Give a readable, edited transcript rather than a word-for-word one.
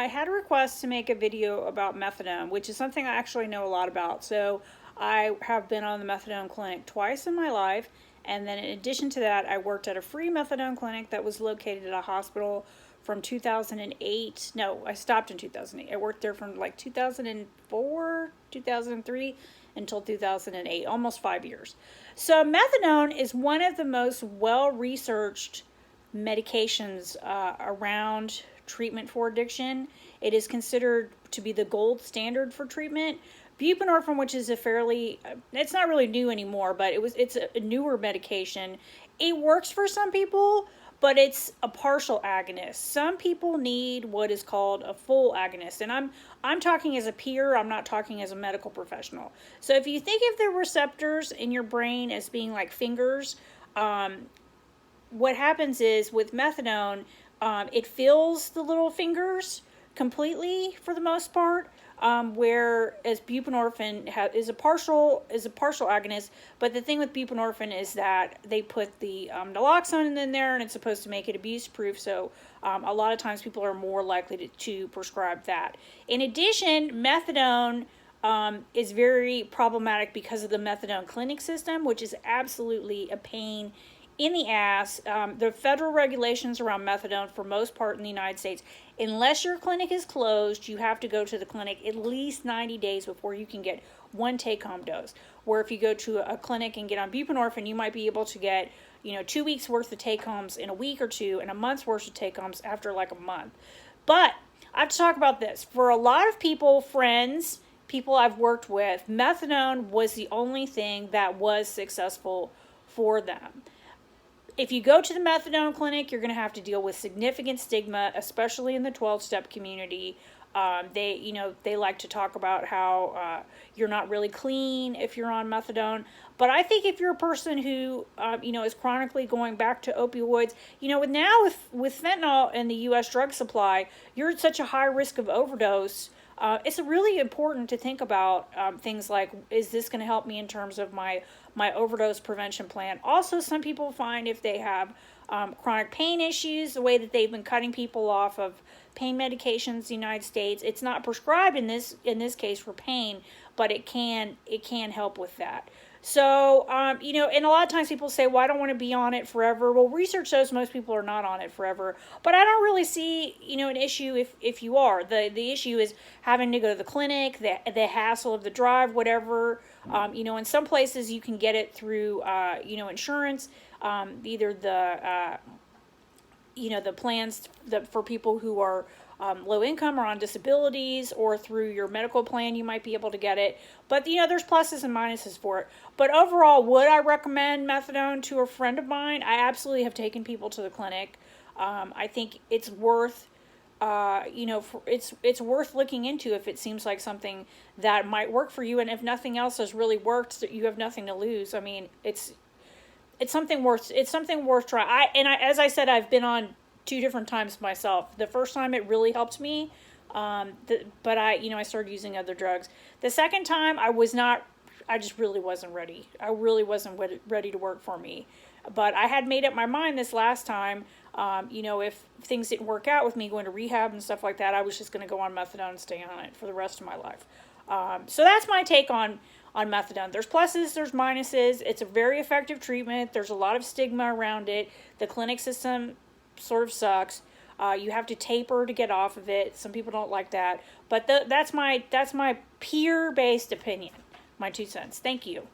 had a request to make a video about methadone, which is something I actually know a lot about. So I have been on the methadone clinic twice in my life. And then in addition to that, I worked at a free methadone clinic that was located at a hospital from 2008. No, I stopped in 2008. I worked there from like 2004, 2003 until 2008, almost 5 years. So methadone is one of the most well-researched medications around treatment for addiction. It is considered to be the gold standard for treatment. Buprenorphine, which is it's not really new anymore, but it's a newer medication. It works for some people, but it's a partial agonist. Some people need what is called a full agonist, and I'm talking as a peer. I'm not talking as a medical professional. So if you think of the receptors in your brain as being like fingers, what happens is with methadone, it fills the little fingers completely for the most part. Whereas buprenorphine is a partial agonist, but the thing with buprenorphine is that they put the naloxone in there, and it's supposed to make it abuse proof. So a lot of times people are more likely to prescribe that. In addition, methadone is very problematic because of the methadone clinic system, which is absolutely a pain in the ass. The federal regulations around methadone, for most part in the United States, unless your clinic is closed, you have to go to the clinic at least 90 days before you can get one take-home dose. Where if you go to a clinic and get on buprenorphine, you might be able to get 2 weeks worth of take-homes in a week or two, and a month's worth of take-homes after like a month. But I have to talk about this. For a lot of people, friends, people I've worked with, methadone was the only thing that was successful for them. If you go to the methadone clinic, you're going to have to deal with significant stigma, especially in the 12-step community. They like to talk about how you're not really clean if you're on methadone. But I think if you're a person who, is chronically going back to opioids, with fentanyl and the U.S. drug supply, you're at such a high risk of overdose. It's really important to think about things like, is this going to help me in terms of my overdose prevention plan? Also, some people find if they have chronic pain issues, the way that they've been cutting people off of pain medications in the United States, it's not prescribed in this case for pain, but it can help with that. So, and a lot of times people say, well, I don't want to be on it forever. Well, research shows most people are not on it forever. But I don't really see, an issue if you are. The issue is having to go to the clinic, the hassle of the drive, whatever. In some places you can get it through, insurance, either the plans for people who are low income or on disabilities, or through your medical plan, you might be able to get it. But, there's pluses and minuses for it. But overall, would I recommend methadone to a friend of mine? I absolutely have taken people to the clinic. I think it's worth, it's worth looking into if it seems like something that might work for you. And if nothing else has really worked, you have nothing to lose. I mean, it's something worth trying. As I said, I've been on 2 different times myself. The first time it really helped me, but I started using other drugs. The second time I just really wasn't ready. I really wasn't ready to work for me. But I had made up my mind this last time, if things didn't work out with me going to rehab and stuff like that, I was just going to go on methadone and stay on it for the rest of my life. So that's my take on methadone. There's pluses, there's minuses. It's a very effective treatment. There's a lot of stigma around it. The clinic system sort of sucks. You have to taper to get off of it. Some people don't like that. But that's my peer-based opinion. My 2 cents. Thank you.